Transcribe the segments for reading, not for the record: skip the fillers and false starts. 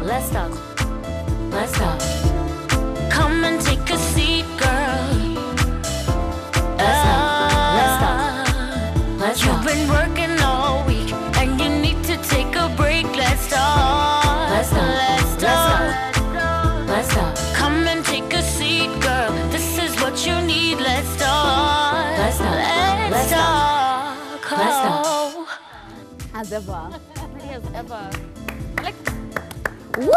let's talk. Let's talk. Come and take a seat, girl. Let's talk. Let's talk. Let's talk. You've been working all week and you need to take a break. Let's talk. Let's talk. Let's talk. Let's talk. Come and take a seat, girl. This is what you need. Let's talk. Let's talk. Let's talk. Let's talk. As ever. As ever. Like, Woo!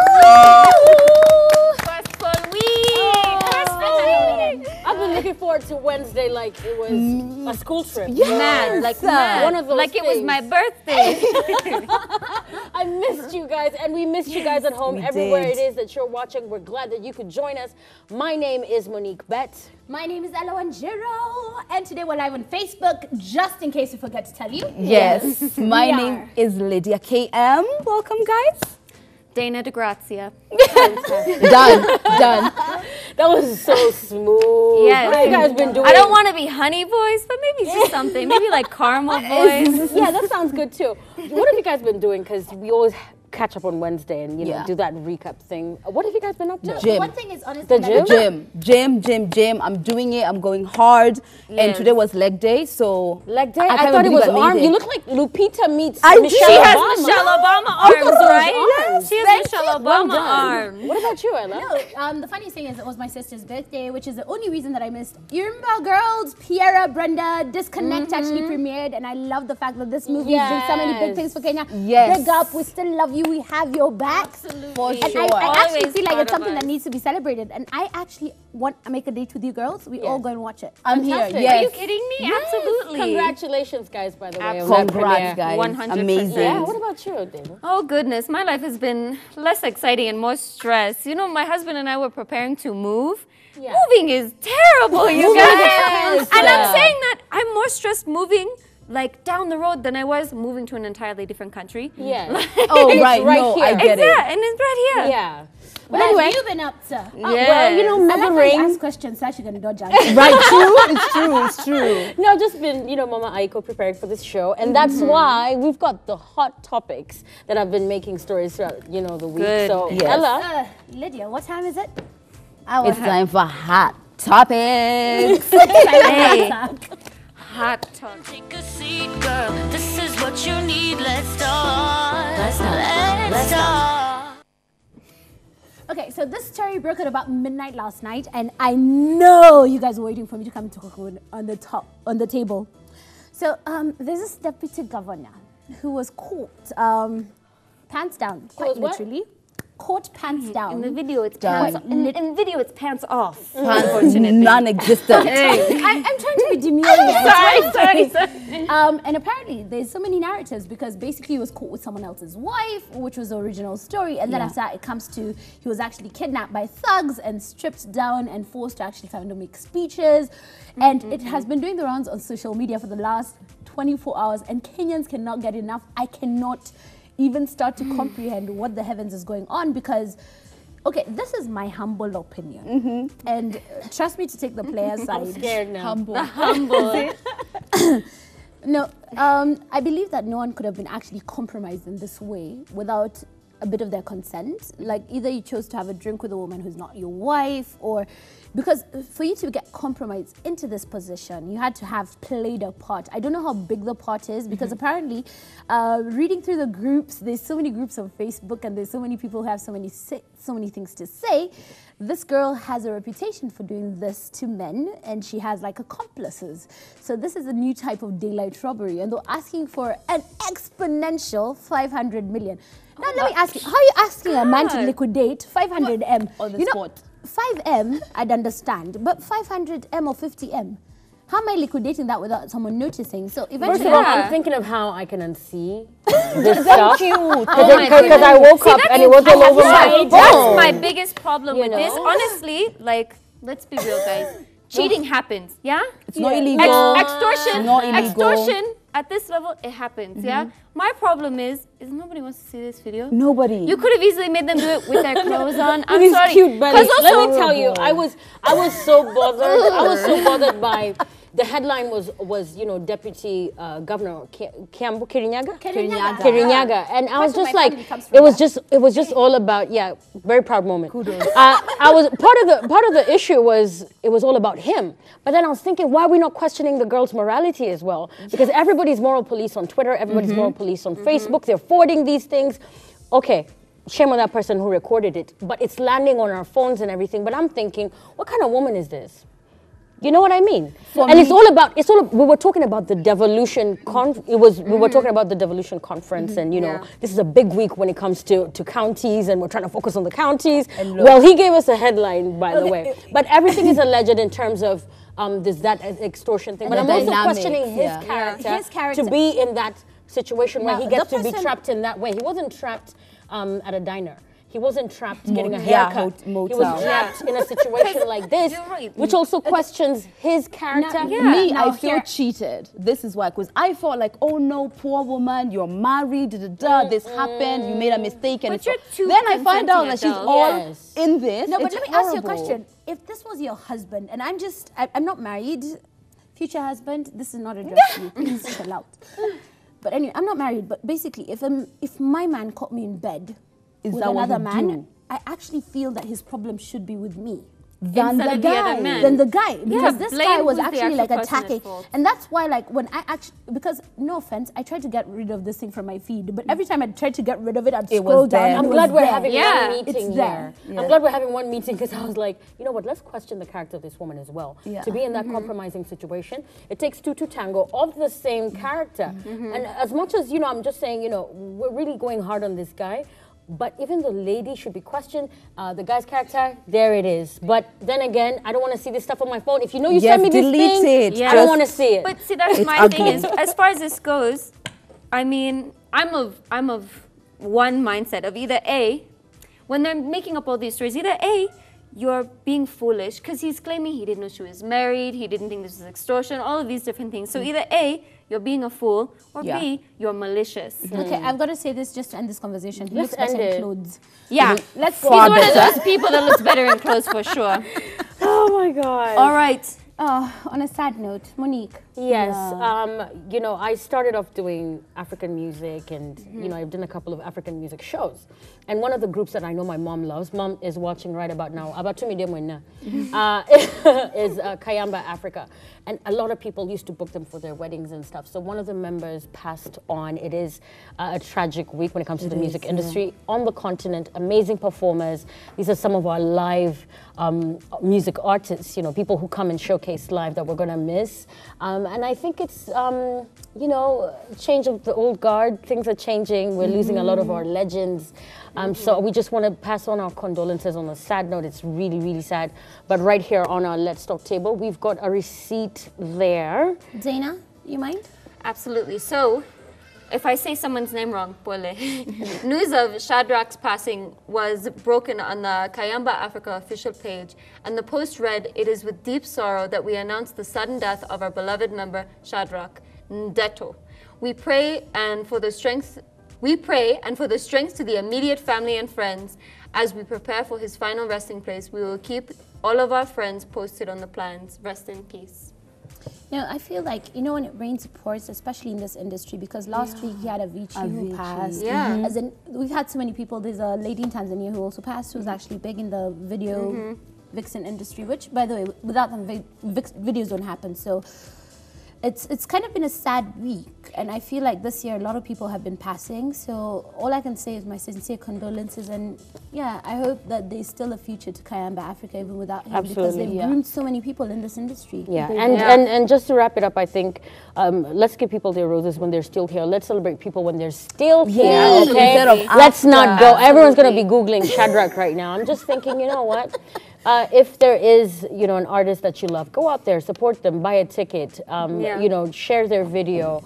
first full week. First full week. I've been looking forward to Wednesday like it was a school trip. Mad, like mad. One of those like it was things. my birthday. I missed you guys, and we missed you guys at home everywhere it is that you're watching. We're glad that you could join us. My name is Monique Bet. My name is Ella Wanjiro, and today we're live on Facebook, just in case we forget to tell you. Yes, my name is Lydia KM. Welcome, guys. Dana DeGrazia. Done. That was so smooth. Yes. What have you guys been doing? I don't want to be honey voice, but maybe just something. Maybe like caramel voice. Yeah, that sounds good too. What have you guys been doing? Because we always catch up on Wednesday and do that recap thing. What have you guys been up to? Gym. One thing is honestly, Gym. I'm doing it. I'm going hard. And today was leg day, so Leg day? I I can't thought it believe was I made arm. it. You look like Lupita meets I do. Michelle She has Obama. Michelle Obama arms, right? Yes. She has Michelle Well Obama done. arms. What about you, Ella? No, the funniest thing is it was my sister's birthday, which is the only reason that I missed. You remember Girls, Piera, Brenda, Disconnect actually premiered, and I love the fact that this movie is doing so many big things for Kenya. Yes. Big up, we still love you, we have your back. for And sure. I actually Always feel like proud it's of something us. that needs to be celebrated, and I actually want to make a date with you girls. We all go and watch it. I'm here. Fantastic. Yes. Are you kidding me? Absolutely. Congratulations, guys, by the way. on that Congrats, premiere. guys. 100%. Amazing. Yeah, what about you, Dana? Oh goodness, my life has been less exciting and more stress. You know, my husband and I were preparing to move. Yeah. Moving is terrible, you guys. And Yeah. I'm saying that I'm more stressed moving like down the road than I was moving to an entirely different country. Yeah. Oh, It's right. right No, here. I get it. Yeah, and it's right here. Yeah. But What anyway, have you been up to? well, you know, I like how you mothering. ask questions, so actually gonna dodge answers. Right, true. It's true. No, just been, Mama Aiko preparing for this show. And that's why we've got the hot topics that I've been making stories throughout, the week. Good. So, Yes. Ella, Lydia, what time is it? It's time for hot topics. Hey, hot talk. Take a seat, girl. This is what you need. Let's talk. Let's talk. Let's talk. Okay, so this story broke at about midnight last night, and I know you guys were waiting for me to come and talk on the table. So there's this deputy governor who was caught pants down, quite was what? literally. Caught pants down. In the video, it's Done. pants. In video, it's pants off. Unfortunately. Non-existent. I'm trying to be demure here. Sorry. And apparently there's so many narratives because basically he was caught with someone else's wife, which was the original story, and then after that it comes to he was actually kidnapped by thugs and stripped down and forced to actually kind of make speeches, and it has been doing the rounds on social media for the last 24 hours, and Kenyans cannot get enough. I cannot even start to comprehend what the heavens is going on because okay, this is my humble opinion, and trust me to take the player side. I'm scared now. Humble. No, I believe that no one could have been actually compromised in this way without a bit of their consent. Like either you chose to have a drink with a woman who's not your wife, or because for you to get compromised into this position, you had to have played a part. I don't know how big the part is because apparently, reading through the groups, there's so many groups on Facebook and there's so many people who have so many things to say. This girl has a reputation for doing this to men, and she has like accomplices. So this is a new type of daylight robbery, and they're asking for an exponential 500 million. Now let me ask you, how are you asking a man to liquidate 500 M? On the spot. 5M, I'd understand, but 500 M or 50 M? How am I liquidating that without someone noticing? So First eventually, of all, I'm thinking of how I can unsee this stuff. Because I woke up and it was all over my phone. That's my biggest problem with know? this. Honestly, like, let's be real, guys. Cheating happens, yeah? It's not illegal. Extortion, Not illegal. extortion. At this level, it happens, yeah? My problem is nobody wants to see this video. Nobody. You could have easily made them do it with their clothes on. I'm These sorry. cute bunnies. 'Cause Let also- me tell you, I was so bothered. I was so bothered by the headline was you know, Deputy Governor Kirinyaga? Kirinyaga. And I was Part of just my like, family comes from it was just all about, yeah, very proud moment. Kudos. I was part of the issue was it was all about him. But then I was thinking, why are we not questioning the girl's morality as well? Because everybody's moral police on Twitter, everybody's moral police on Facebook. They're forwarding these things. Okay, shame on that person who recorded it, but it's landing on our phones and everything. But I'm thinking, what kind of woman is this? You know what I mean? We were talking about the devolution we were talking about the devolution conference, and you know, this is a big week when it comes to counties, and we're trying to focus on the counties. Well, he gave us a headline, by the way, but everything is alleged in terms of that extortion thing. But I'm also questioning his character to be in that situation where he gets to be trapped in that way. He wasn't trapped at a diner. He wasn't trapped getting a haircut. He was trapped in a situation like this, which also questions his character. I feel cheated. This is why, because I felt like, oh no, poor woman, you're married, this happened, you made a mistake, and then I find out that she's all in this. No, but let me ask you a question. If this was your husband, and I'm not married, future husband, this is not addressed to you, please chill out. But anyway, I'm not married, but basically, if my man caught me in bed with another man, I actually feel that his problem should be with me. Than the guy. Because this guy was actually like attacking. And that's why, like, when I actually, because no offense, I tried to get rid of this thing from my feed, but every time I tried to get rid of it, I'd scroll down. I'm glad we're having one meeting here. Yeah. I'm glad we're having one meeting, because I was like, you know what, let's question the character of this woman as well. To be in that compromising situation, it takes two to tango of the same character. And as much as, you know, I'm just saying, you know, we're really going hard on this guy, but even the lady should be questioned. The guy's character, there it is. But then again, I don't want to see this stuff on my phone. If you know you send me this thing, I don't want to see it. But see, that's my thing is, as far as this goes, I mean, I'm of one mindset of either A, when they're making up all these stories, either A, you're being foolish, because he's claiming he didn't know she was married, he didn't think this was extortion, all of these different things. So either A, you're being a fool, or B, you're malicious. Okay, I've got to say this just to end this conversation. He looks better in clothes. Yeah, he's one of those people that looks better in clothes for sure. Oh my God. All right. On a sad note, Monique. Yes, you know, I started off doing African music, and you know, I've done a couple of African music shows. And one of the groups that I know my mom loves, mom is watching right about now, is Kayamba Africa. And a lot of people used to book them for their weddings and stuff. So one of the members passed on. It is a tragic week when it comes to the music industry. On the continent, amazing performers. These are some of our live music artists, you know, people who come and showcase live that we're going to miss. And I think it's, you know, change of the old guard. Things are changing. We're losing a lot of our legends. So we just want to pass on our condolences on a sad note. It's really, really sad. But right here on our Let's Talk table, we've got a receipt there. Zaina, you mind? Absolutely. So, if I say someone's name wrong, pole. News of Shadrach's passing was broken on the Kayamba Africa official page, and the post read, "It is with deep sorrow that we announce the sudden death of our beloved member Shadrach Ndeto. We pray and for the strength to the immediate family and friends. As we prepare for his final resting place, we will keep all of our friends posted on the plans. Rest in peace." No, I feel like, you know, when it rains, it pours, especially in this industry, because last week he had Avicii who passed. As in, we've had so many people. There's a lady in Tanzania who also passed, who's actually big in the video vixen industry, which, by the way, without them, videos don't happen. So it's kind of been a sad week, and I feel like this year a lot of people have been passing. So all I can say is my sincere condolences, and yeah, I hope that there's still a future to Kayamba Africa even without him, because they've groomed so many people in this industry. And just to wrap it up, I think let's give people their roses when they're still here. Let's celebrate people when they're still here. Okay, let's not go. Everyone's going to be Googling Shadrach right now. I'm just thinking, you know what? If there is, you know, an artist that you love, go out there, support them, buy a ticket, you know, share their video,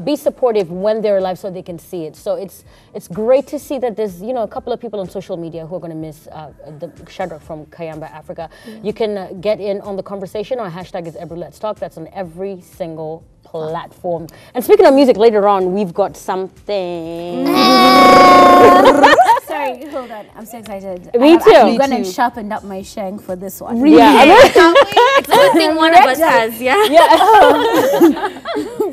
be supportive when they're alive so they can see it. So it's great to see that there's, you know, a couple of people on social media who are going to miss the Shadrach from Kayamba Africa. You can get in on the conversation. Our hashtag is #Let'sTalk. That's on every single platform. And speaking of music, later on, we've got something. Sorry. Sorry, hold on. I'm so excited. Me too. I'm going to sharpen up my shank for this one. Yeah. It's a good thing one of us has, yeah?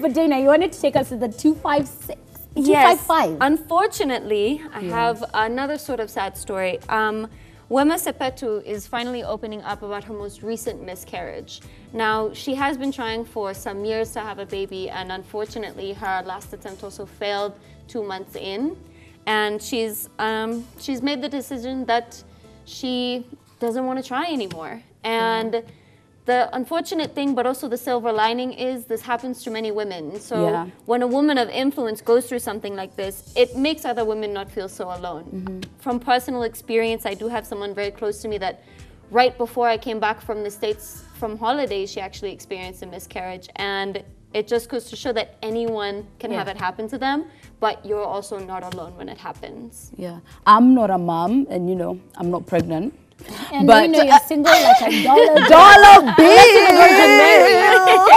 But Dana, you wanted to take us to the 256. Yes. 255. Unfortunately, I have another sort of sad story. Wema Sepetu is finally opening up about her most recent miscarriage. Now, she has been trying for some years to have a baby, and unfortunately, her last attempt also failed 2 months in. And she's made the decision that she doesn't want to try anymore. And the unfortunate thing, but also the silver lining, is this happens to many women. So when a woman of influence goes through something like this, it makes other women not feel so alone. From personal experience, I do have someone very close to me that right before I came back from the States from holidays, she actually experienced a miscarriage. And it just goes to show that anyone can have it happen to them, but you're also not alone when it happens. Yeah, I'm not a mom, and you know, I'm not pregnant. And you know you're single like a dollar bill.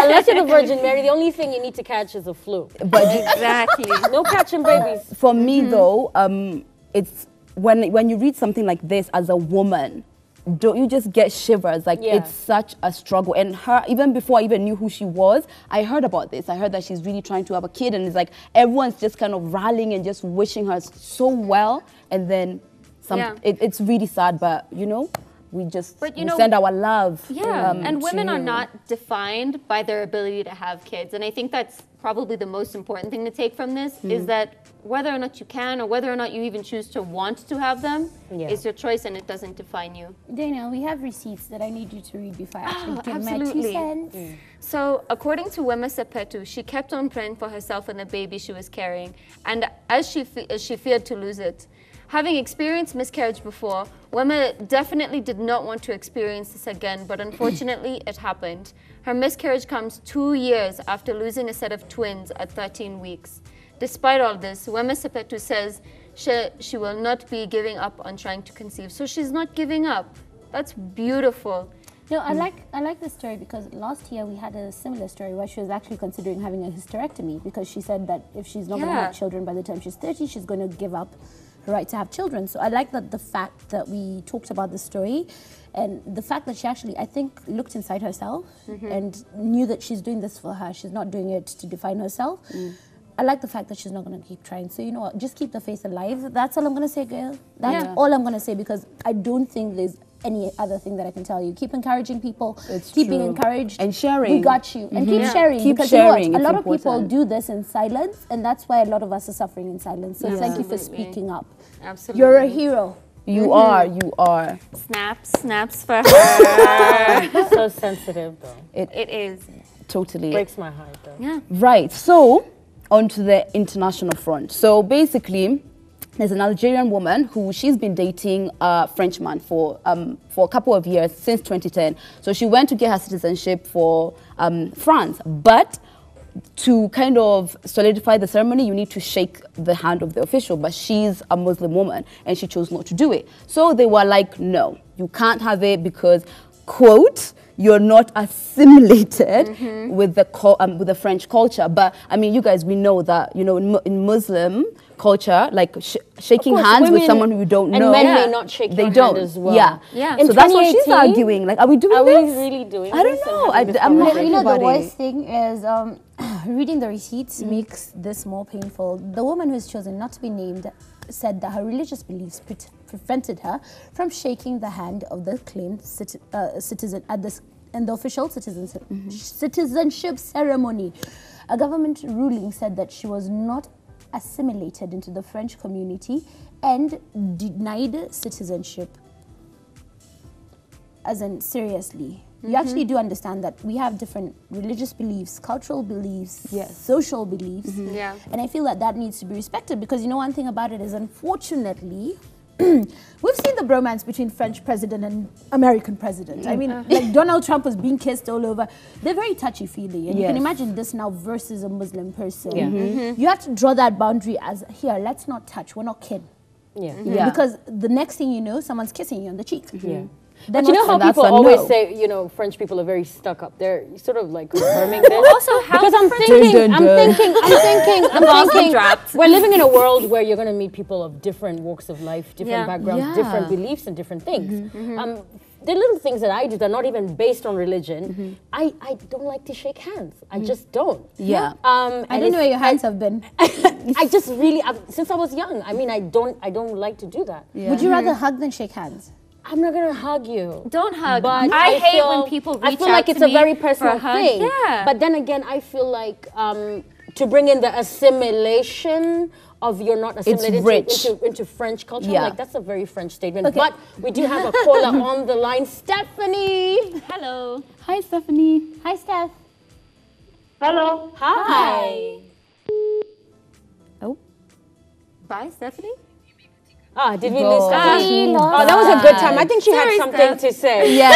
Unless you're the Virgin Mary, the only thing you need to catch is a flu. But Exactly. No catching babies. for me though, it's when you read something like this as a woman, don't you just get shivers? Like it's such a struggle. And her, even before I even knew who she was, I heard about this. I heard that she's really trying to have a kid, and it's like everyone's just kind of rallying and just wishing her so well, and then it's really sad, but you know, we just send our love. And women are not defined by their ability to have kids. And I think that's probably the most important thing to take from this is that whether or not you can, or whether or not you even choose to want to have them, is your choice, and it doesn't define you. Dana, we have receipts that I need you to read before I actually give my 2 cents. So, according to Wema Sepetu, she kept on praying for herself and the baby she was carrying, and as she feared to lose it. Having experienced miscarriage before, Wema definitely did not want to experience this again, but unfortunately, it happened. Her miscarriage comes 2 years after losing a set of twins at 13 weeks. Despite all this, Wema Sepetu says she will not be giving up on trying to conceive. So she's not giving up. That's beautiful. No, I like this story because last year we had a similar story where she was actually considering having a hysterectomy because she said that if she's not going to have children by the time she's 30, she's going to give up her right to have children. So I like that the fact that we talked about the story and the fact that she actually, I think, looked inside herself and knew that she's doing this for her. She's not doing it to define herself. I like the fact that she's not going to keep trying. So, you know what, just keep the faith alive. That's all I'm going to say, girl. That's all I'm going to say because I don't think there's any other thing that I can tell you. Keep encouraging people. Keep being encouraged. And sharing. We got you. And keep sharing. Keep because sharing. You know what? A lot of people do this in silence, and that's why a lot of us are suffering in silence. So thank you for speaking up. Absolutely. You're a hero. You are, you are. Snaps for her. So sensitive, though. It is. Totally. Breaks my heart, though. Yeah. Right, so onto the international front. So basically, there's an Algerian woman who she's been dating a Frenchman for a couple of years, since 2010. So she went to get her citizenship for France, but to kind of solidify the ceremony, you need to shake the hand of the official, but she's a Muslim woman and she chose not to do it. So they were like, no, you can't have it because, quote, you're not assimilated with the French culture. But I mean, you guys, we know that, you know, in Muslim culture, like shaking hands with someone who you don't know. And men may not shake your hand as well. Yeah. So that's what she's arguing. Like, are we doing this? Are we really doing I this? don't know. You know, the worst thing is reading the receipts makes this more painful. The woman who's chosen not to be named said that her religious beliefs prevented her from shaking the hand of the claimed citizen at the official citizenship ceremony. A government ruling said that she was not assimilated into the French community and denied citizenship. As in, seriously. You actually do understand that we have different religious beliefs, cultural beliefs, social beliefs. And I feel that that needs to be respected because, you know, one thing about it is, unfortunately, we've seen the bromance between French president and American president. I mean, like Donald Trump was being kissed all over. They're very touchy-feely. And you can imagine this now versus a Muslim person. You have to draw that boundary as, here, let's not touch, we're not kin. Because the next thing you know, someone's kissing you on the cheek. Then But you know how that's people a always no. say, you know, French people are very stuck up. They're sort of like confirming this. Also, how Because I'm French- thinking, Dun, dun, I'm balls thinking, get dropped. we're living in a world where you're going to meet people of different walks of life, different Yeah. backgrounds, Yeah. different beliefs and different things. The little things that I do that are not even based on religion, I don't like to shake hands. I just don't. Yeah. I and don't know where it's- your hands have been. I just really, since I was young, I mean, I don't like to do that. Yeah. Would you rather hug than shake hands? I'm not gonna hug you. Don't hug. But I hate feel, when people reach I feel out like to it's a me very for personal a hug. thing. Yeah. But then again, I feel like to bring in the assimilation of you're not assimilated rich. into French culture, Yeah. like that's a very French statement. Okay. But we do have a caller on the line, Stephanie. Hello. Hi, Stephanie. Hi, Steph. Hello. Hi. Bye, Stephanie. Ah, did we Go. lose Stephanie? We Oh, lost that was a good time. I think she Sorry, had something Steph. to say. Yeah.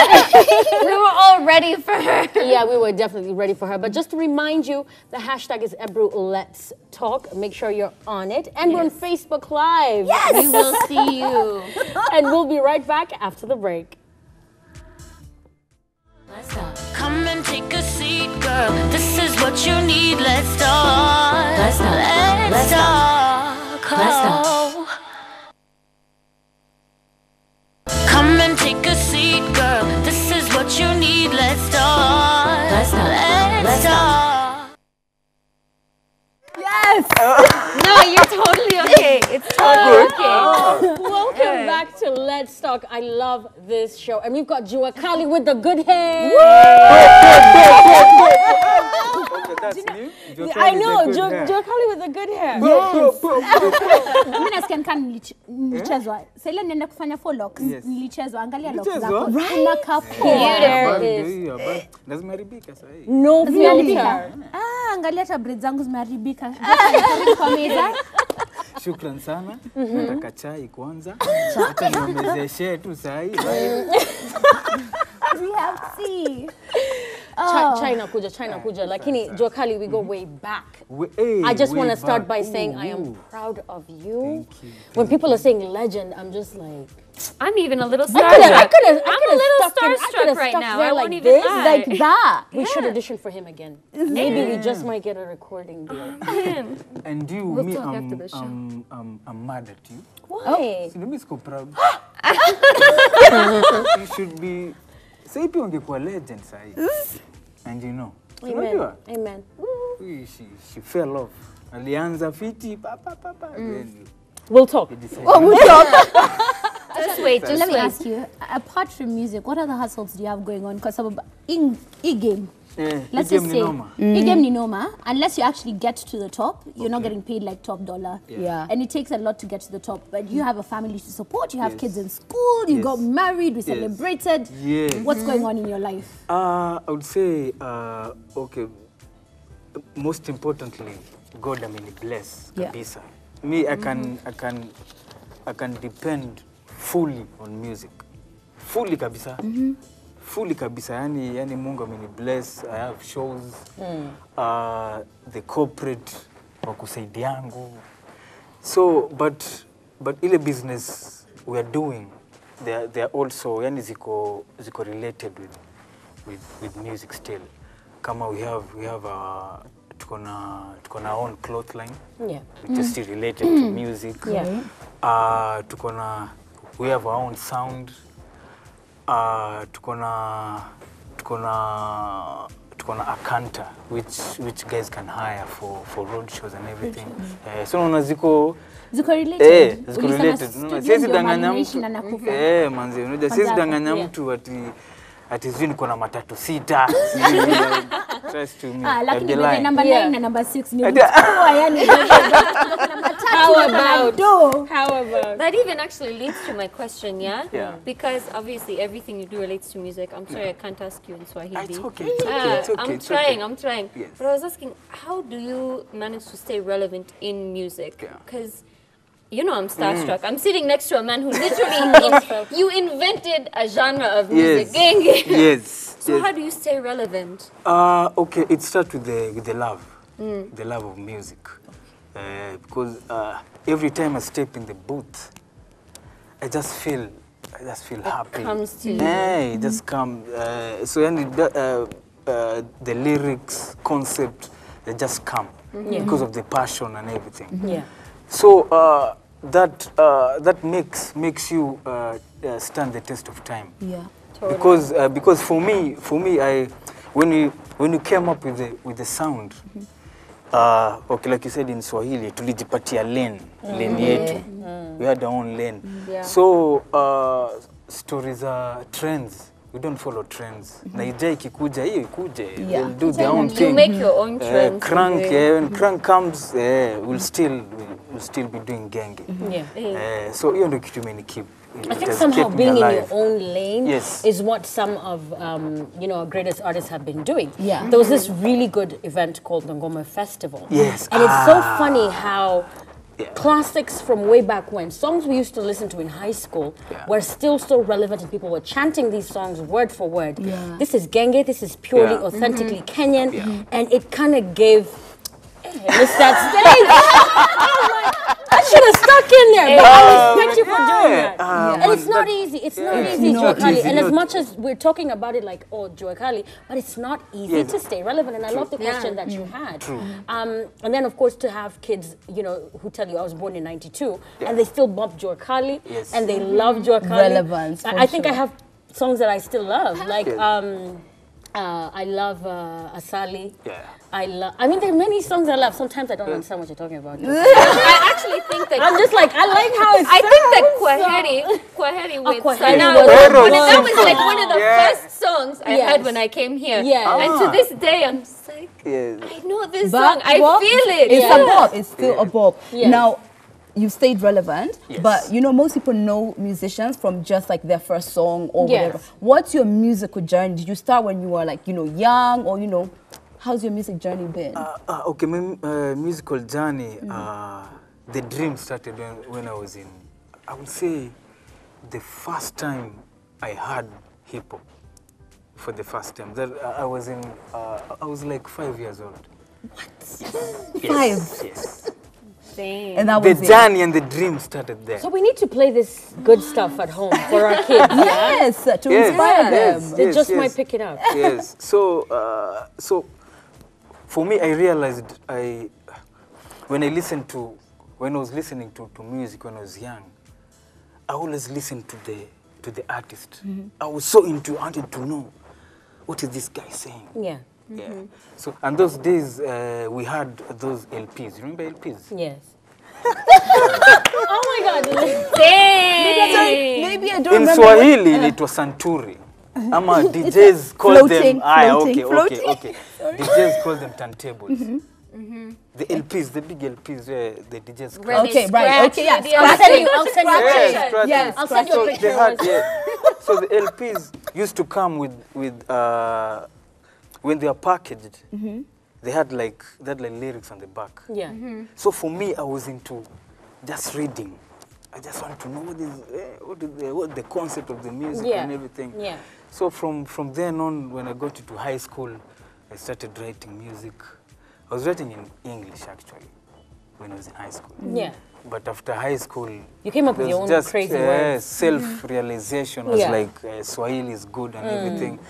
We were all ready for her. Yeah, we were definitely ready for her. But just to remind you, the hashtag is Ebru Let's Talk. Make sure you're on it. And we're on Facebook Live. Yes! We will see you. And we'll be right back after the break. Come and take a seat, girl. This is what you need. Let's talk. Let's talk. Let's talk. Let's talk. Come and take a seat, girl. This is what you need. Let's talk. Let's talk. Let's talk. Yes. No, you're totally okay. It's totally okay. Welcome back to Let's Talk. I love this show. And we've got Juacali with the good hair. Okay, that's new. I know, Juacali with the good hair. Mimi nasikia nilichezwa. Sasa ile nenda kufanya follow locks. Yes. Nilichezwa. Angalia locks Ulichezwa? zako. Kuna kapo. Lazima haribika sasa hii. No filter. Angalia hata braids zangu zimeharibika. Karibu kwa meza. Shukran sana. Nataka chai kwanza. Hata niomezeshe tu saa hii. We have tea. China kuja. Lakini Juacali, we go way back. Hey, I just way want to start back. by saying I am Ooh. proud of you. Thank you. When people are saying legend, I'm just like, I'm even a little I starstruck. could've I'm a little stuck in- I starstruck could've right stuck now. there I won't like even this, lie. Like that. we should audition for him again. Maybe we just might get a recording deal. And you, We'll me, talk after the show. I'm mad at you. Why? So let me go proud. You should be. Say pia ungekuwa legend sahi. And you know. Amen. Unajua? Amen. She fell off. Alianza fiti pa. Then We'll talk. he decided. Just wait, just Let me wait. ask you, apart from music, what other hustles do you have going on? Because in game, let's just say, game ni noma, unless you actually get to the top, you're not getting paid like top dollar. Yeah. And it takes a lot to get to the top. But you have a family to support, you have Yes. kids in school, you Yes. got married, we Yes. celebrated. Yes. What's going on in your life? I would say, okay, most importantly, God bless Yeah. kabisa. Me, I can depend fully on music. Fully kabisa. Fully kabisa. Yani Mungu bless. I have shows. The corporate wakusaidiangu. So, but ile business we are doing, they are also yani ziko related with music still. Kama we have tuko na own cloth line. Yeah. Which is still related to music. Yeah. We have our own sound. Tuko na a canter which guys can hire for road shows and everything. So unaona ziko Related. ziko Ulisema related. studio Siwezi ndio danganya marination mtu. na nakufa. Manzi, unajua siwezi Kwanza danganya yeah. mtu ati zini niko na matatu 6. Trust to me. I'd Lakini be by lying. number 9 Yeah. na number 6 ni mtua yani. How about? That even actually leads to my question, yeah? Yeah. Because obviously everything you do relates to music. I'm sorry I can't ask you in Swahili. It's okay, it's okay, it's okay, I'm it's trying, okay. I'm trying. Yes. But I was asking, how do you manage to stay relevant in music? Yeah. Because, you know, I'm starstruck. I'm sitting next to a man who literally, you invented a genre of music. Yes. Yes. So yes. how do you stay relevant? Okay, it starts with the love, the love of music. Because every time I step in the booth, I just feel I just feel happy. comes to you. Yeah, it just come. So the lyrics, concept, they just come because of the passion and everything. Yeah. So that makes you stand the test of time. Yeah. Because for me, when you came up with the sound, okay, like you said in Swahili, tulijipatia lane yetu. We had our own lane. Yeah. So stories are trends. We don't follow trends. Na ijai ikikuja, hiyo ikuje. They'll do their own thing. You make your own trends. Crank, when crank comes, we'll still be doing genge. So hiyo ndio kitu keep. I think somehow being in your own lane Yes. is what some of our greatest artists have been doing. Yeah. There was this really good event called the Ngoma Festival. Yes. And it's so funny how classics from way back when, songs we used to listen to in high school, were still so relevant and people were chanting these songs word for word. Yeah. This is genge, this is purely authentically Kenyan, and it kind of gave missed that stage. I should have stuck in there, but I respect you for doing that. And it's not easy. It's not easy, Juacali. And as much as we're talking about it like, oh, Juacali, but it's not easy to stay relevant. And I love the question that you had. And then, of course, to have kids, who tell you I was born in '92, and they still bump Juacali, and they love Juacali. Relevance. I think I have songs that I still love, like I love Asali. Yeah. I mean, there are many songs I love. Sometimes I don't understand what you're talking about. I actually think that I'm just like, I like how it's. I think that Kwaheri with Kwaheri Sana was that was like one of the first songs I heard when I came here. Yeah. And to this day, I'm just like, I know this But song. I bop, feel it. It's a bop. It's still a bop. Yes. Now, you stayed relevant, but most people know musicians from just like their first song or whatever. What's your musical journey? Did you start when you were like, young, or how's your music journey been? Okay, my musical journey, the dream started when I was I would say, the first time I heard hip hop for the first time. That I was like 5 years old. What? Yes. 5? Yes. And that was the journey and the dream started there. So we need to play this good stuff at home for our kids. Yes, to inspire them. They just might pick it up. Yes. So, for me, I realized when I was listening to music when I was young, I always listened to the artist. I was so into. I wanted to know what is this guy saying. Yeah. Yeah. So, and those days we had those LPs. Remember LPs? Yes. Oh my God. Maybe I don't In remember. Swahili, it was Santuri. Ama DJs call them. Okay. DJs call them turntables. The LPs, the big LPs, the DJs. Okay, right. Okay, yes. I'll send you. Yes, I'll send you a picture. So the LPs used to come with when they are packaged, they had like lyrics on the back. Yeah. So for me, I was into just reading. I just want to know what the concept of the music and everything. Yeah. So from then on, when I got into high school, I started writing music. I was writing in English actually when I was in high school. Yeah. But after high school, you came up with your own crazy words. Self-realization was like Swahili is good and everything.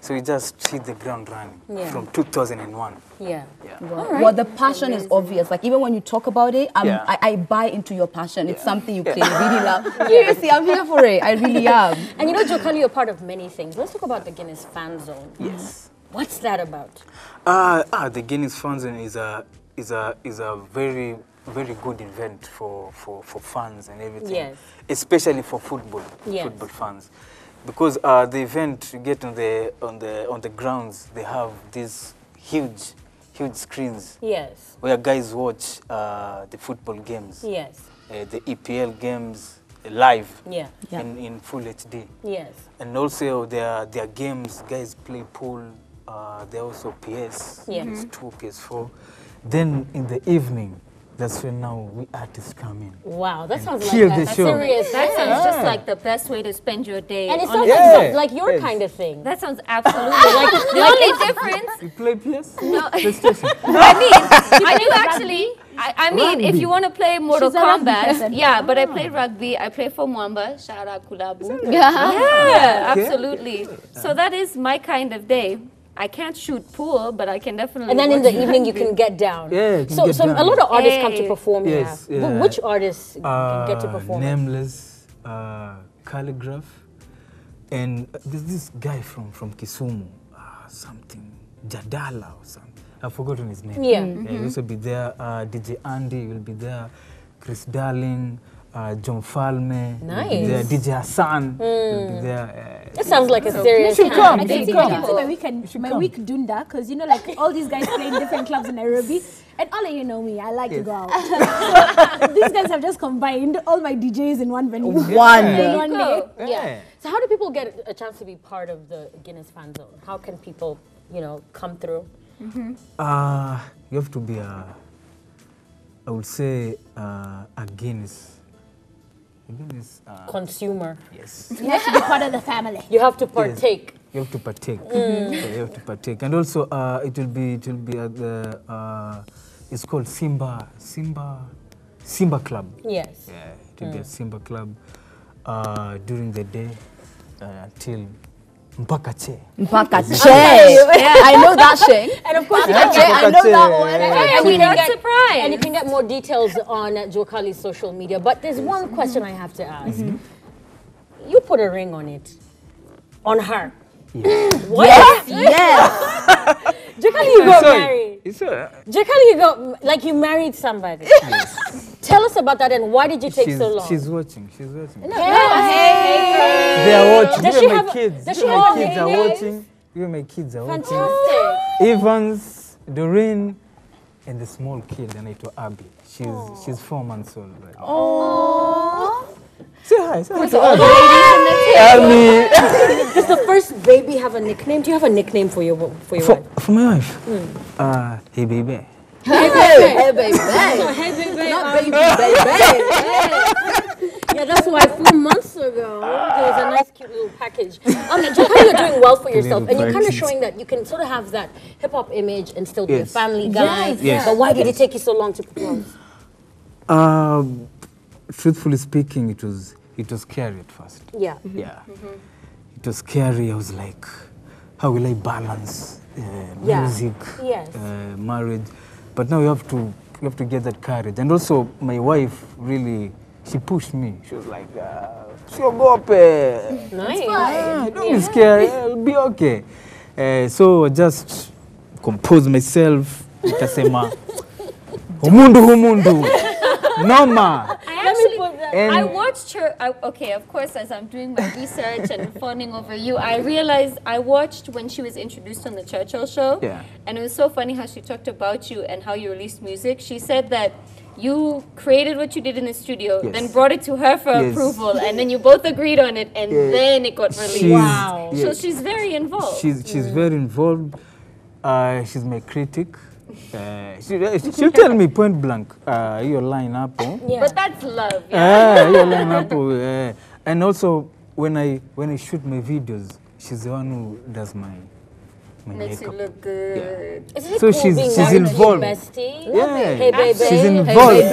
So we just hit the ground running from 2001. Yeah. Well, the passion is obvious. Like even when you talk about it, I buy into your passion. It's something you clearly really love. Seriously, I'm here for it. I really am. And Juacali, you're part of many things. Let's talk about the Guinness Fan Zone. Yes. What's that about? The Guinness Fan Zone is a very good event for fans and everything. Yes. Especially for football fans. Because the event you get on the grounds, they have these huge screens. Yes. Where guys watch the football games. Yes. The EPL games live. Yeah. In full HD. Yes. And also their games, guys play pool. They also PS. Yeah. PS2, PS4. Then in the evening, that's when now we artists come in. Wow, that sounds kill like the that. show. Serious. That sounds just like the best way to spend your day. And it on sounds like your kind of thing. That sounds absolutely like the only difference. You play PS? No, PlayStation. I mean, I do actually. I mean, if you want to play Mortal She's a rugby Kombat, person. yeah, but I play rugby. I play for Mwamba, Shara Kulabu. Yeah. Yeah, absolutely. So that is my kind of day. I can't shoot pool, but I can definitely. And then in the watch evening you rugby. can get down. Yeah, you can so get so down. a lot of artists come to Hey. perform Yes, here. yeah. Which artists get to perform? Nameless, Calligraph, and there's this guy from Kisumu, something Jadala or something. I've forgotten his name. Yeah. He'll also be there. DJ Andy will be there. Chris Darling, John Falme. Will be there. Nice. DJ Hassan will be there. That sounds like a serious should come. I You can should see come. my weekend, my week dunda, because you know, like all these guys play in different clubs in Nairobi, and all of you know me, I like to go out. So these guys have just combined all my DJs in one venue. One. In one day. Yeah. Yeah. So how do people get a chance to be part of the Guinness fan zone? How can people, come through? You have to be I would say a Guinness. Consumer. Yes. You have to be part of the family. You have to partake. You have to partake. Yeah, you have to partake, and also it will be at the it's called Simba Club. Yes. Yeah, it will be at Simba Club during the day until mpaka che. Mpaka che. I know that shit. And of course, I know that one. and we got get, surprised. and you can get more details on Juacali's social media. But there's one question I have to ask. You put a ring on it. On her. Yeah. What? Yes. Juacali, you got married. It's Juacali, you married somebody. Tell us about that and why did you take so long? She's watching. She's watching. Hey, hey, They are watching. Does Even she my have- kids. does she Even have my a kids are name? watching. Even my kids are watching. Fantastic. Evans, Doreen, and the small kid, anaitwa Abby. She's 4 months old. Right? Oh. Say hi. Say hi to All the Abby. ladies in the table. Abby. Does the first baby have a nickname? Do you have a nickname for your wife? For my wife. Hey baby. Hey, baby. Hey, baby. Hey, baby. Not baby, baby. Yeah, that's why 4 months ago there was a nice, cute little package. Juacali, you're doing well for yourself, little and you're kind of package. showing that you can sort of have that hip hop image and still be a Yes. family guy. Yes. But why did it take you so long to propose? Truthfully speaking, it was scary at first. Yeah. Yeah. It was scary. I was like, how will I balance Yeah. music, Yes. marriage? But now you have to get that courage. And also, my wife really, she pushed me. She was like, siogope. Nice. Don't be scared. It'll be okay. So I just composed myself. Nitasema, humundu. Noma. I watched her. Okay, of course, as I'm doing my research and fawning over you, I realized I watched when she was introduced on the Churchill show. Yeah. And it was so funny how she talked about you and how you released music. She said that you created what you did in the studio, Yes. then brought it to her for Yes. approval, and then you both agreed on it, and then it got released. Wow. So she's very involved. She's very involved. She's my critic. She'll tell me point blank, your line up. Yeah. But that's love. Yeah? Your line up. And also, when I shoot my videos, she's the one who does my Makes you makeup. look good. Isn't it So cool she's- being she's married to your involved. bestie? Yeah. Hey, baby. She's Hey, involved.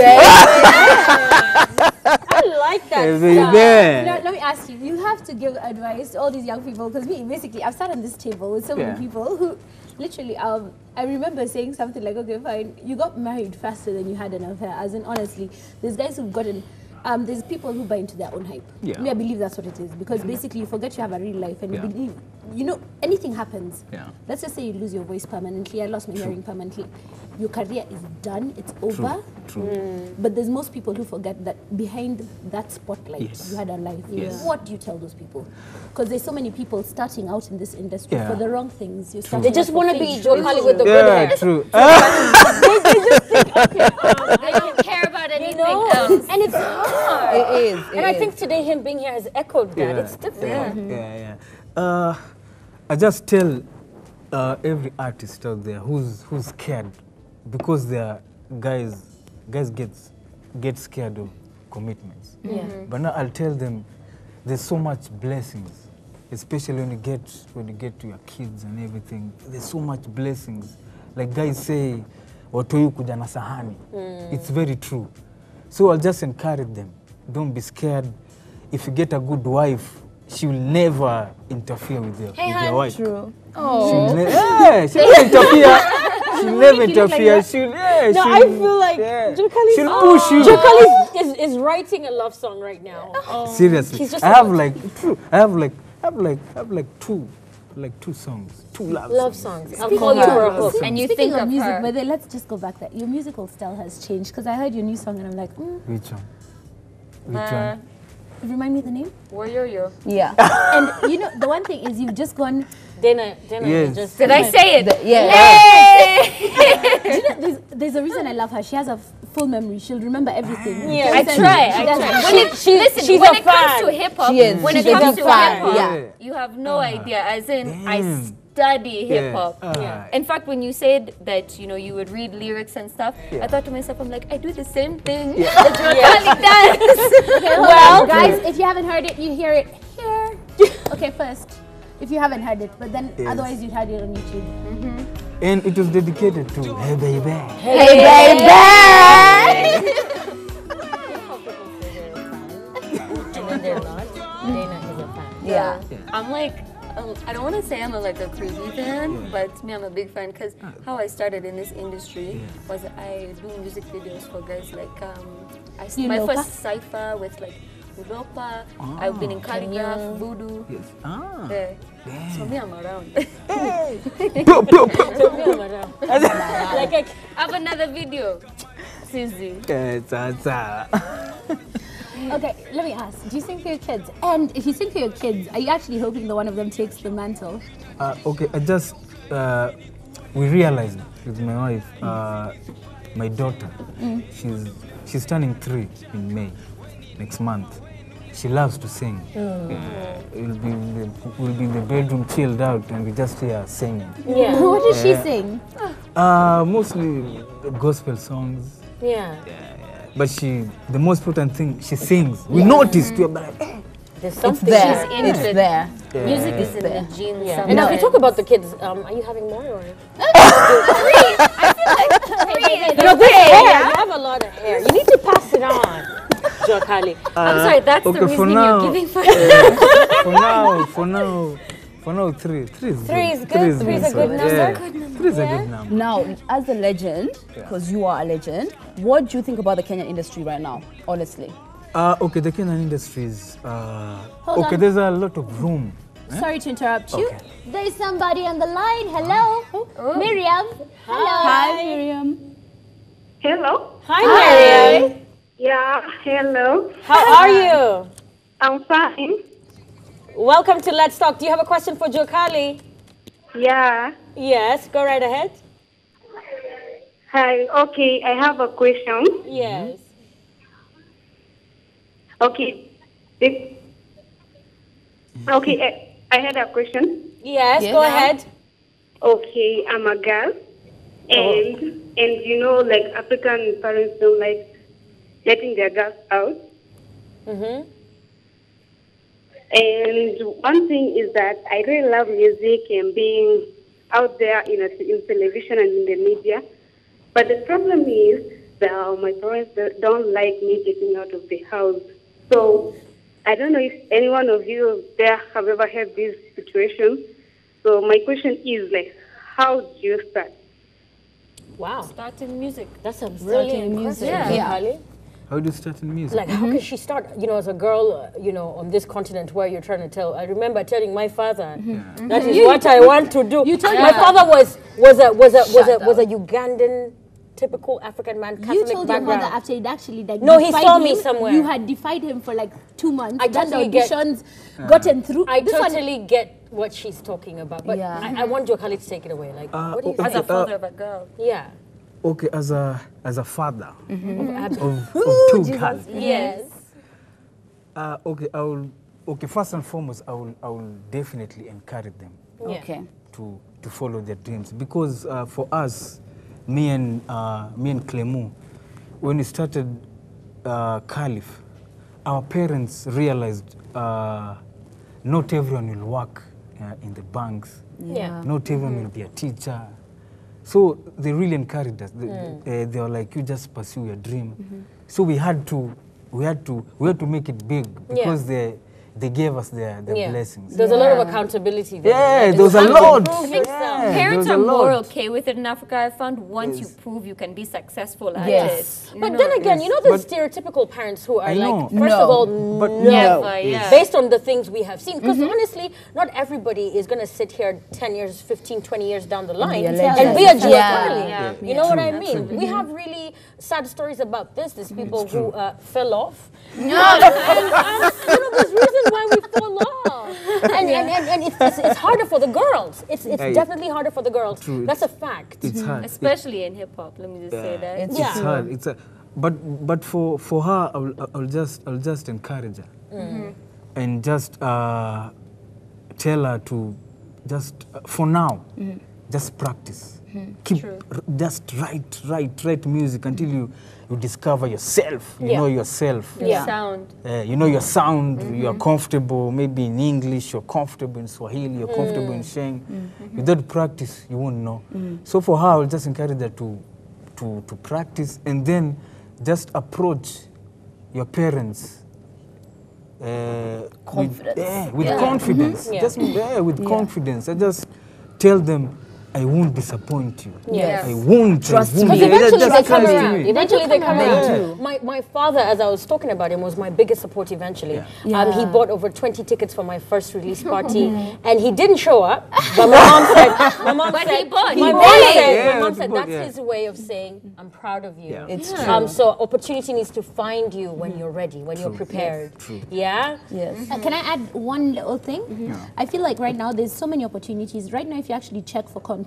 I like that. Hey, stuff. baby. Now, let me ask you, you have to give advice to all these young people, because basically, I've sat on this table with so Yeah. many people who literally, I remember saying something like, okay, fine, you got married faster than you had an affair, as in, honestly, there's guys who've gotten, there's people who buy into their own hype. Yeah. Me, I believe that's what it is, because basically you forget you have a real life, and Yeah. you believe, anything happens. Yeah. Let's just say you lose your voice permanently, I lost my hearing permanently. Your career is done, it's over. True. But there's most people who forget that behind that spotlight, Yes. you had a life. Yes. What do you tell those people? Because there's so many people starting out in this industry Yeah. for the wrong things. You're They starting just out for want to be fame. Juacali with the good Yeah, hair. true. They don't care about anything No, else. and it's hard. It is. And I think today him being here has echoed that. It's different. Yeah. I just tell every artist out there who's scared, because there are guys get scared of commitments. Yeah. But now I'll tell them there's so much blessings, especially when you get to your kids and everything. There's so much blessings. Like guys say, watoi kuja na sahani. It's very true. So I'll just encourage them. Don't be scared. If you get a good wife, she will never interfere with your wife. True. She'll never interfere. She'll never interfere. I feel like Juacali she'll push you. Juacali is writing a love song right now. Seriously, I have like two songs, two love songs. I'll call you for a hook. And you Speaking think of of music, her. but then let's just go back there. Your musical style has changed because I heard your new song and I'm like, Which one? Which one? remind me the name? Warrior. Yeah. And you know, the one thing is you've just gone, Dana, Yes. just Did I say it? do you know, there's a reason I love her. She has a full memory. She'll remember everything. Yeah. I try. When it, listen, she's when a it comes fan. to hip hop, She is. when it She's a comes big to hip fan. hop, Yeah. you have no idea. As in, I Damn. study hip hop. Yeah. In fact, when you said that you would read lyrics and stuff, I thought to myself, I'm like, I do the same thing that Juacali does. Okay, well, guys, if you haven't heard it, you hear it here. Okay, first, if you haven't heard it, but then otherwise you'd heard it on YouTube. And it was dedicated to Hey Baby. Hey, baby! and then they're not. Dana is a fan. Yeah. I'm like, I don't want to say I'm like a crazy fan, but me, I'm a big fan because how I started in this industry was I do music videos for guys like my Unopa? first cipher with like Unopa. I've been in Calligraph, Voodoo. Yes. Yeah. So me, I'm around. Like I have another video. Susie. Okay, let me ask, do you sing for your kids? And if you sing for your kids, are you actually hoping that one of them takes the mantle? Okay, I just we realized with my wife, my daughter, she's turning 3 in May next month. She loves to sing. We'll be in the bedroom chilled out and we just hear her singing. Yeah. What does she sing? Mostly gospel songs. Yeah. But the most important thing, she sings. We noticed. We're like, There's It's something. there. She's into It's it. there. Music is in the genes. Yeah. And now if you talk about the kids, are you having more or? This hair, you have a lot of hair. You need to pass it on, Juacali. I'm sorry, that's the okay, for reasoning now- you're giving for for now, three is good. Three is good? Three is a good number? Yeah. Three is a good number. Now, as a legend, because you are a legend, what do you think about the Kenyan industry right now, honestly? Okay, the Kenyan industry is Hold okay. on. There's a lot of room. Sorry to interrupt you. Okay. There's somebody on the line. Hello? Miriam. Hello. Hi, Miriam. Hello? Hi, Miriam. Yeah, hello. How are you? I'm fine. Welcome to Let's Talk. Do you have a question for Juacali? Yeah. Yes, go right ahead. Hi. Okay, I have a question. Yes. Okay. Okay, I had a question. Yes, Yes. go ahead. Okay, I'm a girl, and you know, like African parents don't like letting their girls out. Mm-hmm. And one thing is that I really love music and being out there in television and in the media. But the problem is that my parents don't like me getting out of the house. So I don't know if any one of you there have ever had this situation. So my question is like, how do you start? Wow. Starting music. That's a brilliant question, Yeah. Juacali. How do you start in music? Like, how can she start, as a girl, on this continent where you're trying to tell? I remember telling my father, that is what I want to do. My father was a Ugandan, typical African man, Catholic You told your background. mother after he'd actually like No, he defied saw me him, somewhere. You had defied him for like 2 months. I done the totally get- auditions, gotten through. I This one- totally get what she's talking about, but Yeah. I want Juacali to take it away. Like, what do you As think? a father of a girl. Yeah. Okay, as a father Abby. of 2 girls. Yes. Okay, first and foremost, I will definitely encourage them Okay. to follow their dreams because for us, me and Clemu, when we started Caliph, our parents realized not everyone will work in the banks. Yeah. Not everyone will be a teacher. So they really encouraged us. They were like, you just pursue your dream. So we had to make it big because they gave us their blessings. There's a lot of accountability there. Yeah, there was a lot. Parents are more okay with it in Africa. I found once you prove you can be successful at it. But then again, you know the stereotypical parents who are like, first of all, based on the things we have seen. Because honestly, not everybody is going to sit here 10 years, 15, 20 years down the line and be a Juacali. You know what I mean? We have really sad stories about this. There's people who fell off. And you know, there's reasons why we fall off. And it's harder for the girls. It's definitely harder for the girls. True. That's a fact. It's hard. Especially in hip hop, let me just say that. It's hard. It's a, but for her, I'll just encourage her and just tell her to just for now just practice. Keep just write music until you discover yourself. You know yourself. Your sound. You know your sound. You are comfortable. Maybe in English, you're comfortable in Swahili. You're comfortable in Sheng. Without practice, you won't know. So for her, I'll just encourage her to practice and then just approach your parents with confidence. Just with confidence. I just tell them, I won't disappoint you. Yes. I won't. Trust me. Because eventually they come around. Eventually they come around. My father, as I was talking about him, was my biggest support eventually. He bought over 20 tickets for my first release party. And he didn't show up. But my mom said, that's his way of saying, I'm proud of you. It's true. So opportunity needs to find you when you're ready, when you're prepared. Yeah? Yes. Can I add one little thing? I feel like right now there's so many opportunities. Right now, if you actually check for competitions,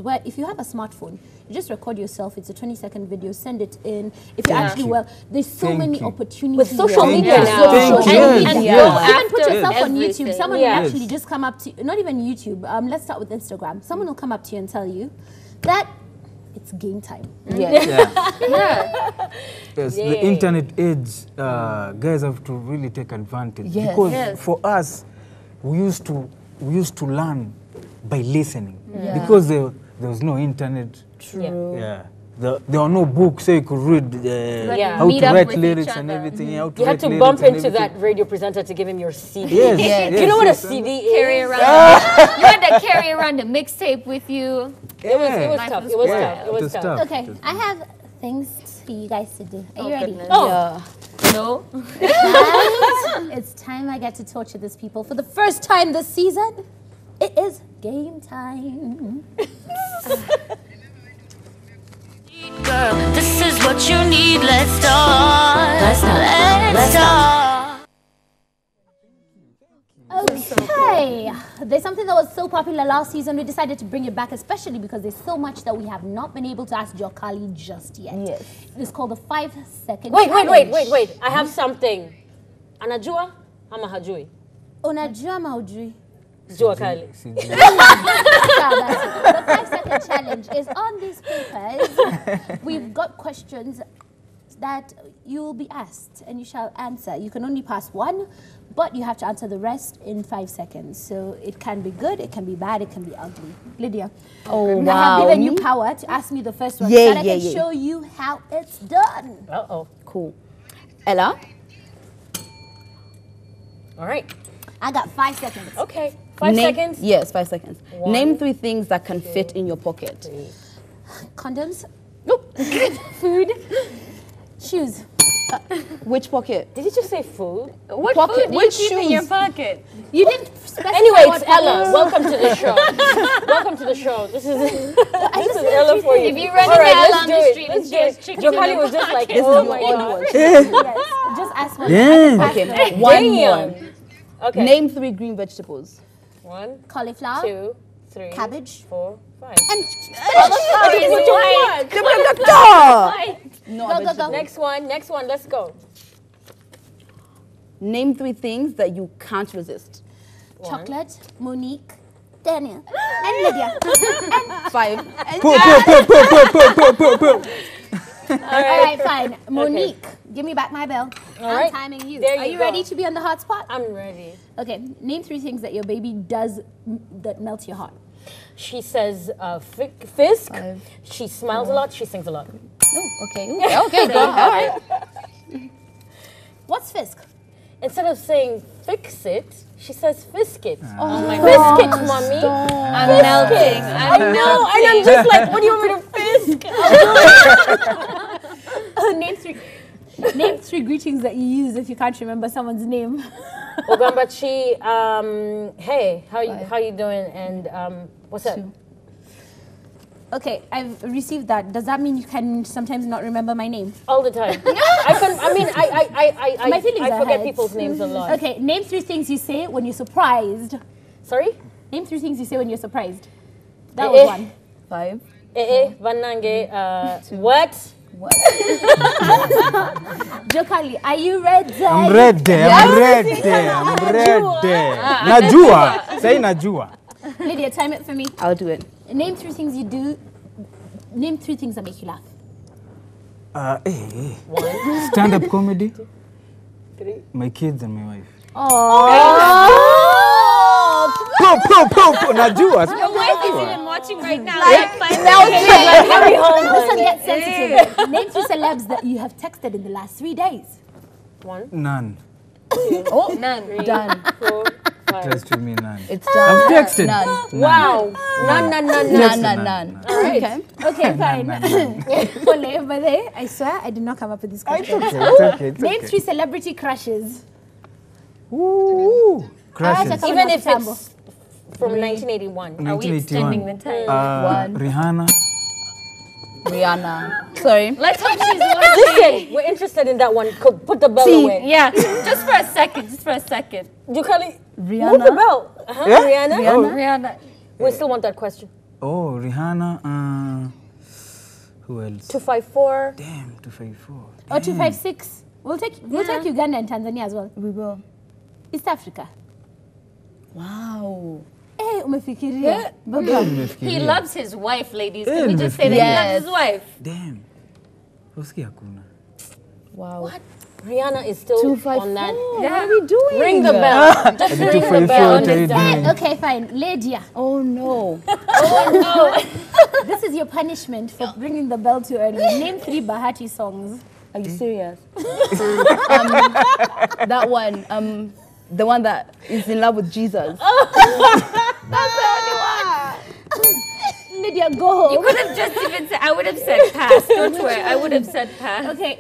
where if you have a smartphone, you just record yourself. It's a 20-second video. Send it in. If you actually there's so many opportunities with social media now. And even put yourself on YouTube. Someone will actually just come up to not even YouTube. Let's start with Instagram. Someone will come up to you and tell you that it's game time. Yes, the internet age, guys have to really take advantage because for us, we used to learn by listening because there was no internet. True. Yeah. There were no books, so you could read how to write lyrics and everything. How to you had to bump into that radio presenter to give him your CD. Yes. Do you know what a CD is? Carry around. You had to carry around a mixtape with you. It was tough. It was tough. Okay, I have things for you guys to do. Are you ready? No. It's time I get to torture these people for the first time this season. It is game time. Girl, this is what you need. Let's start. Let's start. Okay, there's something that was so popular last season. We decided to bring it back, especially because there's so much that we have not been able to ask Juacali just yet. Yes. It's called the 5-second challenge. Wait. I have something. Anajua ama hajui? Unajua maujui? Juacali. The 5-second challenge is on these papers. We've got questions that you will be asked and you shall answer. You can only pass one, but you have to answer the rest in 5 seconds. So it can be good, it can be bad, it can be ugly. Lydia, I have given you power to ask me the first one so that I can show you how it's done. Cool. Ella? All right. I got 5 seconds. Okay. 5 seconds? Yes, 5 seconds. 1, Name 3 things that can fit in your pocket. 3. Condoms. Nope. Food. Shoes. Which pocket? Did you just say food? What Pocket, food do you which keep in shoes? your pocket? You didn't specify. Anyway, what it's Ella. pocket. Welcome to the show. Welcome to the show. This is Ella for you. If you run into Ella on the street, it's just chicken. Juacali was just like, This is oh your my only God. Yes. Just ask one. Okay, one more. Okay. Name 3 green vegetables. 1, Cauliflower. 2, 3, Cabbage. 4, 5. And No, go. Next one, let's go. Name 3 things that you can't resist. chocolate, Monique, Daniel, and Lydia. 5. All right, fine. Monique, give me back my bell. I'm right. timing you. There Are you you go. ready to be on the hot spot? I'm ready. Okay, name 3 things that your baby does that melts your heart. She says fisk. 5. She smiles a lot. She sings a lot. Oh, okay. Okay, go. All right. What's Fisk? Instead of saying fix it, she says fisk it. Oh my Fisk it, mommy. I'm melting. I know, and I'm just like, what do you want me to fisk? Name three greetings that you use if you can't remember someone's name. Ogambachi, hey, how you doing? And what's up? Okay, I've received that. Does that mean you can sometimes not remember my name? All the time. My feelings I are forget hurt. people's names a lot. Okay, name 3 things you say when you're surprised. Sorry? Name 3 things you say when you're surprised. That was 1. 5. Vanange, what? Juacali, are you ready? I'm ready. Najua. Say Najua. Lydia, time it for me. I'll do it. Name 3 things you do. Name 3 things that make you laugh. Stand-up comedy. My kids and my wife. Najua. Your wife is even watching right now. Hurry home. This one gets sensitive. Name 3 celebs that you have texted in the last 3 days. 1. None. Oh, None. done. 4, 5. Just to me, none. It's done. I've texted. None. Wow. None. None. All right. Okay, fine. Ole, by the way, I swear I did not come up with this question. It's okay. Name 3 celebrity crushes. Ooh. Crushes. Even if it's from 1981. Are we extending the time? Rihanna. Sorry. Let's hope she's watching. Listen, we're interested in that one. Put the bell away. Yeah, just for a second. Juacali, Rihanna. move the bell. Rihanna? Rihanna. We still want that question. Oh, Rihanna. Who else? 254. Damn, 254. Or 256. We'll take Uganda and Tanzania as well. We will. East Africa. Wow. Hey, umefikiria. He loves his wife, ladies. Can we just say that he loves his wife? Damn. Usikia hakuna. Wow. What? Rihanna is still 254. on that. What are we doing? Ring the bell. Just ring the bell. Okay, fine. Lydia, Oh no. this is your punishment for bringing the bell too early. Name 3 Bahati songs. Are you serious? That one. The one that is in love with Jesus. Lydia, go You home. could have just even said, I would have said pass. Don't worry, I would have said pass. Okay.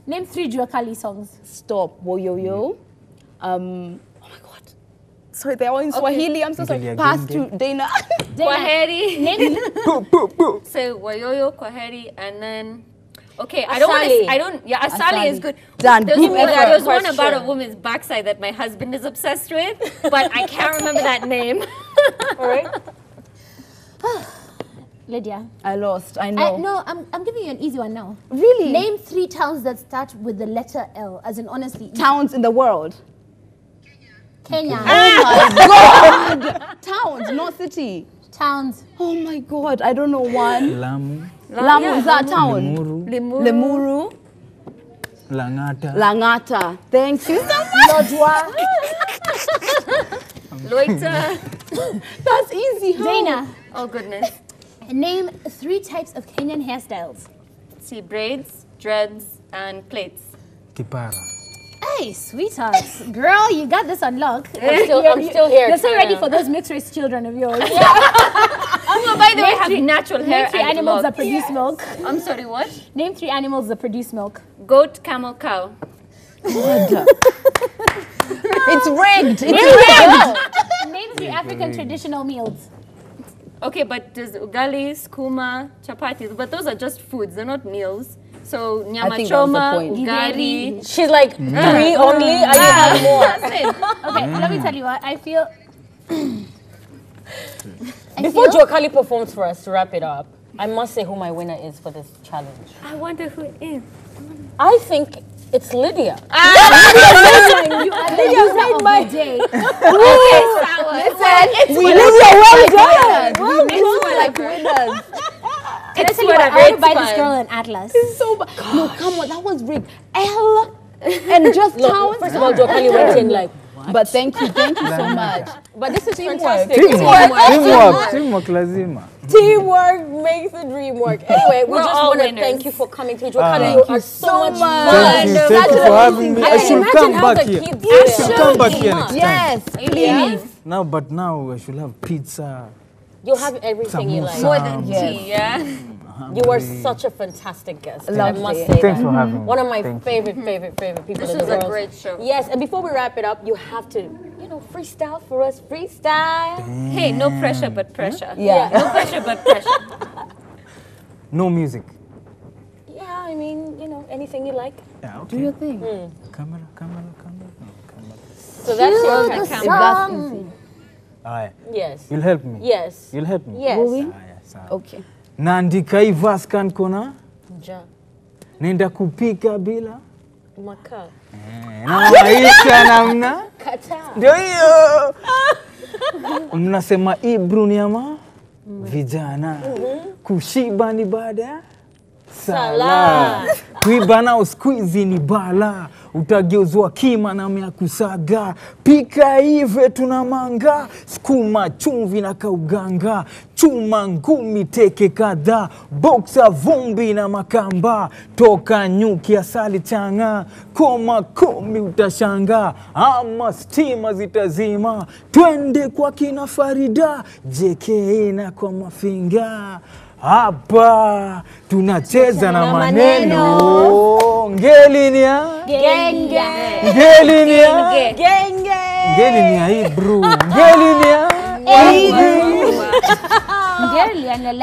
Name 3 Juacali songs. Stop. Wo yo yo. Oh my God. Sorry, they're all in Swahili. I'm so sorry. Ngeli Pass agenge. to Dana. Kwaheri. Name So wayoyo, kwaheri, and then okay, Asali. Asali is good. Done. There's Give me that one about a question. woman's backside that my husband is obsessed with, but I can't remember that name. All right. Lydia. I lost. I know. No, I'm giving you an easy one now. Really? Name 3 towns that start with the letter L, as in honestly. Towns in the world. Kenya. Oh my God. Towns, not city. Towns. Oh my God. I don't know one. Lamu. Lamu is that town? Limuru. Lemuru. Langata. Langata. Thank you so much. Lodwa. Loita. That's easy. How? Dana. Oh goodness. Name 3 types of Kenyan hairstyles. See, braids, dreads, and plaits. Kipara. Hey, sweethearts. Girl, you got this on lock. I'm still here. You're so trying ready to- for those mixed race children of yours. Oh, by the way, I have natural hair. Name 3 and animals that locks. produce milk. I'm sorry, what? Name 3 animals that produce milk. Goat, camel, cow. It's rigged. It's rigged. Name 3 African traditional meals. Okay, but there's ugali, skuma, chapati, but those are just foods. They're not meals. So nyama think that was the choma, point. ugali. She's like 3 only. I need have more. That's it. Okay, let me tell you what. I feel. Before Juacali performs for us to wrap it up, I must say who my winner is for this challenge. I wonder who it is. I think it's Lydia. You are the user of the day. Okay, sour. Lydia, well done. Well done. Like winners. Can I tell you what? whatever, I would it's buy this fine. girl an atlas. So bad. No, come on. That was rigged. L and just Look, towns. first of all, Juacali went in like, But thank you so much. But this is Teamwork. fantastic. Teamwork lazima. Teamwork makes the dream work. Anyway, we We're just all want to winners. thank you for coming to Juacali. You are so much fun. Thank you for having me. I should Imagine come how back the here. kids I feel. should come back here next time. Yes, please. But now I should have pizza. You'll have everything you like. More than Yes. tea, yeah? You are such a fantastic guest. I Lovely. must say Thanks that. for having me. One of my Thank you. favorite people This in the was a world. great show. Yes, and before we wrap it up, you have to, freestyle for us. Freestyle. Hey, no pressure but pressure. Yeah. No pressure but pressure. No music. Yeah, I mean, anything you like. Yeah, Do okay. your thing. Camera. So that's your the If camera. that's easy. Aya. Yes. You'll help me. Yes. You'll help me. Yes. Will we? Aya, sawa. Okay. Naandika hii verse kan kona. Ja. Nenda kupika bila. Maka. Na maisha namna. Kata. Ndio hiyo. Mnasema Ibru ni ama vijana. Kushiba ni baada ya sala. Kuiba nao siku hizi ni bala. Utageuzwa kima na mea kusaga. Pika hive tuna manga. Skuma chumvi na kauganga. Chuma ngumi teke kadha. Boxa vumbi na makamba. Toka nyuki asali changa. Koma komi utashanga. Ama stima zitazima. Twende kwa kina Farida. JK na kwa mafinga. Hapa tunacheza na maneno. Ngelinia. Genge. Ngelinia. Genge. Ngelinia Ibru. Ngelinia.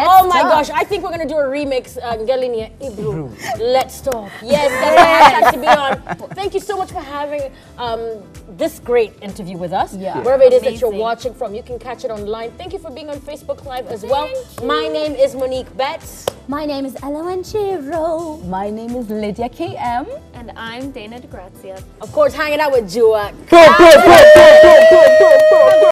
Oh my gosh, I think we're going to do a remix, Ngelinia Ibru. Let's talk. Yes, that's my to be on. Thank you so much for having this great interview with us. Yeah. Wherever it is that you're Amazing. watching from, you can catch it online. Thank you for being on Facebook Live as well. My name is Monique Betts. My name is Ella Wanchiro. My name is Lydia KM. And I'm Dana DeGrazia. Of course, hanging out with Juacali.